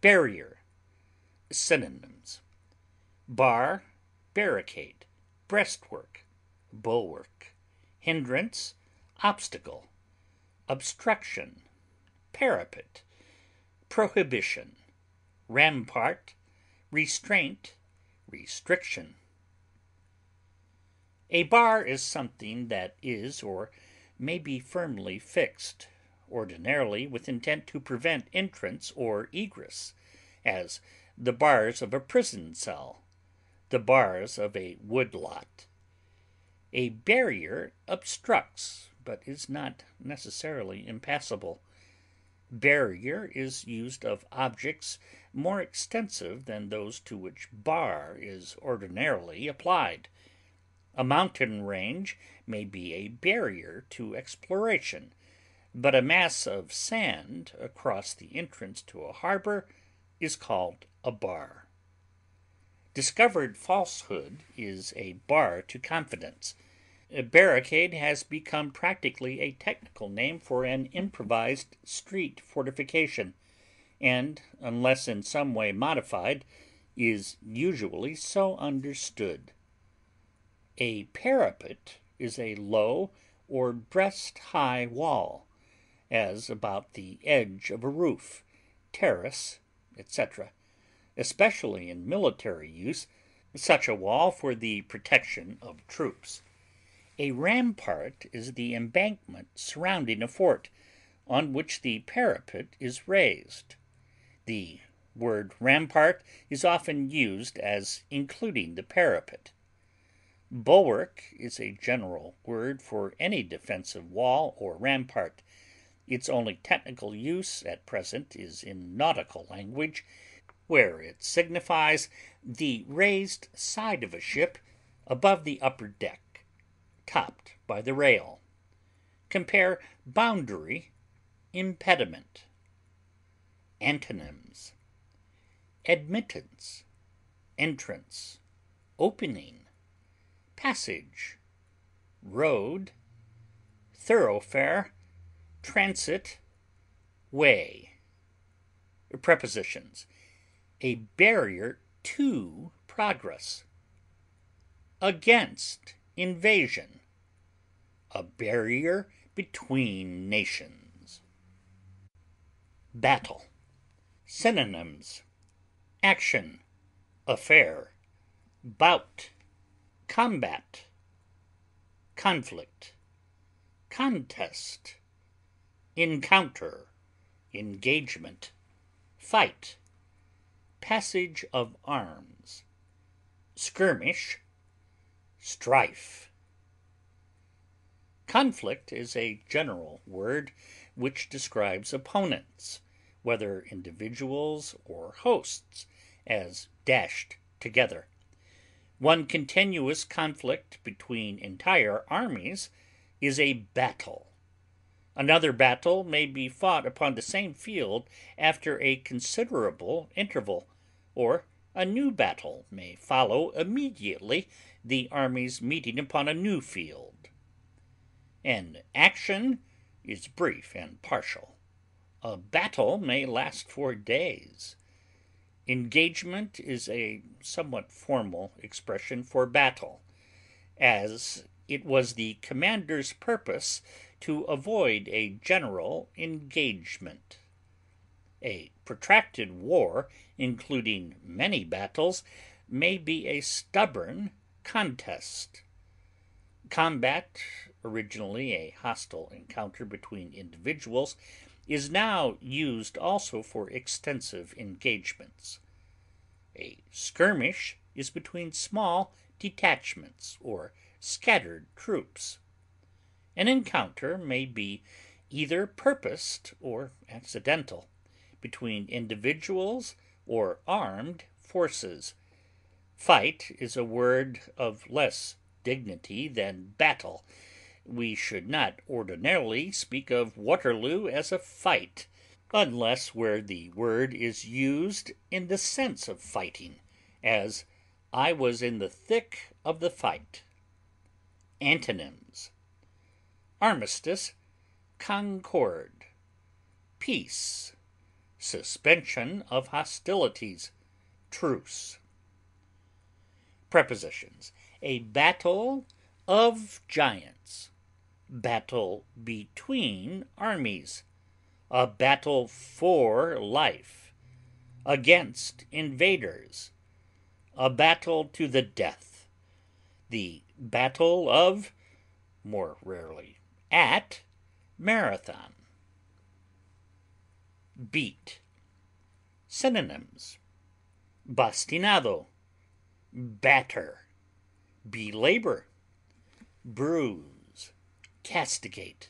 Barrier. Synonyms: bar, barricade, breastwork, bulwark, hindrance, obstacle, obstruction, parapet, prohibition, rampart, restraint, restriction. A bar is something that is or may be firmly fixed, ordinarily with intent to prevent entrance or egress, as the bars of a prison cell, the bars of a wood-lot. A barrier obstructs, but is not necessarily impassable. Barrier is used of objects more extensive than those to which bar is ordinarily applied. A mountain range may be a barrier to exploration, but a mass of sand across the entrance to a harbor is called a bar. Discovered falsehood is a bar to confidence. A barricade has become practically a technical name for an improvised street fortification, and, unless in some way modified, is usually so understood. A parapet is a low or breast-high wall, as about the edge of a roof, terrace, etc., especially in military use, such a wall for the protection of troops. A rampart is the embankment surrounding a fort, on which the parapet is raised. The word rampart is often used as including the parapet. Bulwark is a general word for any defensive wall or rampart. Its only technical use at present is in nautical language, where it signifies the raised side of a ship above the upper deck, topped by the rail. Compare boundary, impediment. Antonyms: admittance, entrance, opening, passage, road, thoroughfare, transit, way. Prepositions: a barrier to progress, against invasion, a barrier between nations. Battle. Synonyms: action, affair, bout, combat, conflict, contest, encounter, engagement, fight, passage of arms, skirmish, strife. Conflict is a general word which describes opponents, whether individuals or hosts, as dashed together. One continuous conflict between entire armies is a battle. Another battle may be fought upon the same field after a considerable interval, or a new battle may follow immediately the armies meeting upon a new field. An action is brief and partial. A battle may last for days. Engagement is a somewhat formal expression for battle, as it was the commander's purpose to avoid a general engagement. A protracted war, including many battles, may be a stubborn contest. Combat, originally a hostile encounter between individuals, is now used also for extensive engagements. A skirmish is between small detachments or scattered troops. An encounter may be either purposed or accidental, between individuals or armed forces. Fight is a word of less dignity than battle. We should not ordinarily speak of Waterloo as a fight, unless where the word is used in the sense of fighting, as I was in the thick of the fight. Antonyms: armistice, concord, peace, suspension of hostilities, truce. Prepositions: a battle of giants, battle between armies, a battle for life, against invaders, a battle to the death, the battle of, more rarely, at Marathon. Beat. Synonyms: bastinado, batter, belabor, bruise, castigate,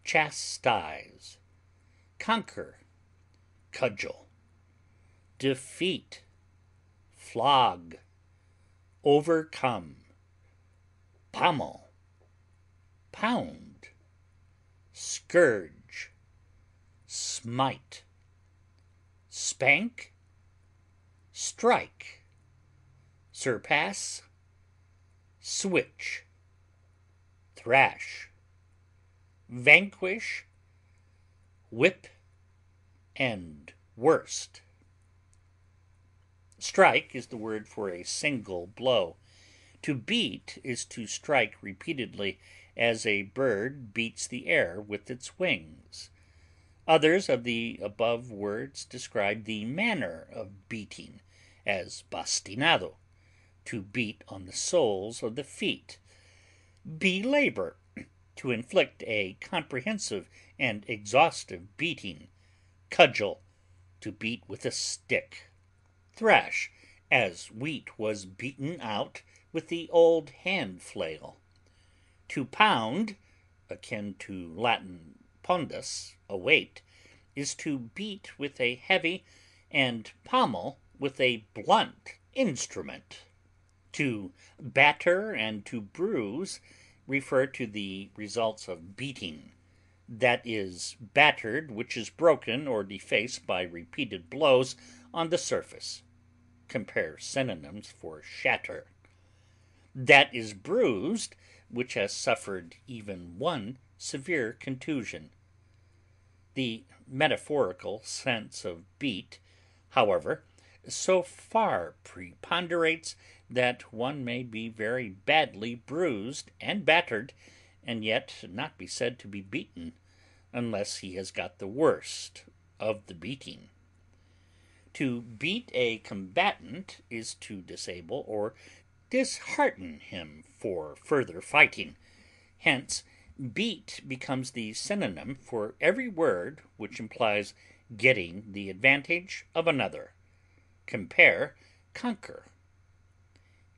chastise, conquer, cudgel, defeat, flog, overcome, pommel, pound, scourge, smite, spank, strike, surpass, switch, thrash, vanquish, whip, and worst. Strike is the word for a single blow. To beat is to strike repeatedly, as a bird beats the air with its wings. Others of the above words describe the manner of beating, as bastinado, to beat on the soles of the feet; belabor, to inflict a comprehensive and exhaustive beating; cudgel, to beat with a stick; thrash, as wheat was beaten out with the old hand flail; to pound, akin to Latin pondus, a weight, is to beat with a heavy, and pommel with a blunt instrument. To batter and to bruise refer to the results of beating; that is battered which is broken or defaced by repeated blows on the surface. Compare synonyms for shatter. That is bruised which has suffered even one severe contusion. The metaphorical sense of beat, however, so far preponderates that one may be very badly bruised and battered, and yet not be said to be beaten, unless he has got the worst of the beating. To beat a combatant is to disable or dishearten him for further fighting. Hence, beat becomes the synonym for every word which implies getting the advantage of another. Compare conquer.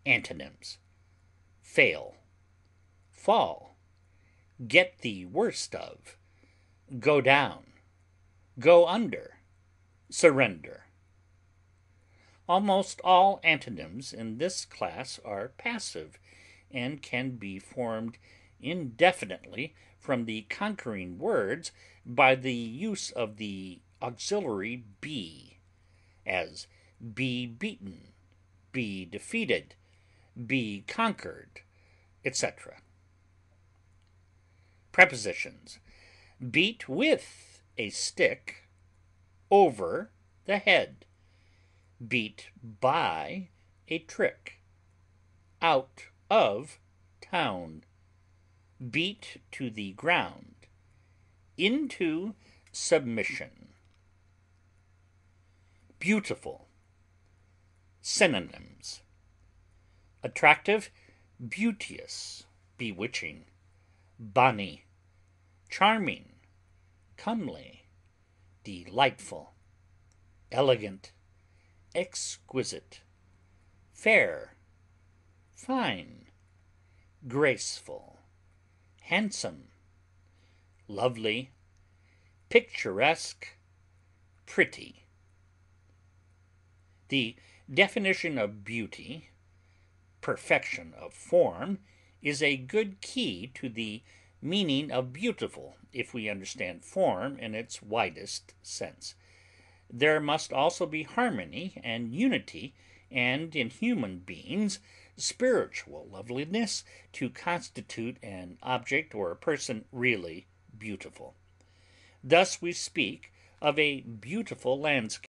Antonyms: fail, fall, get the worst of, go down, go under, surrender. Almost all antonyms in this class are passive, and can be formed indefinitely from the conquering words by the use of the auxiliary be; as be beaten, be defeated, be conquered, etc. Prepositions: beat with a stick, over the head; beat by a trick, out of town; beat to the ground, into submission. Beautiful. Synonyms: attractive, beauteous, bewitching, bonny, charming, comely, delightful, elegant, exquisite, fair, fine, graceful, handsome, lovely, picturesque, pretty. The definition of beauty, perfection of form, is a good key to the meaning of beautiful if we understand form in its widest sense. There must also be harmony and unity, and in human beings spiritual loveliness, to constitute an object or a person really beautiful. Thus we speak of a beautiful landscape.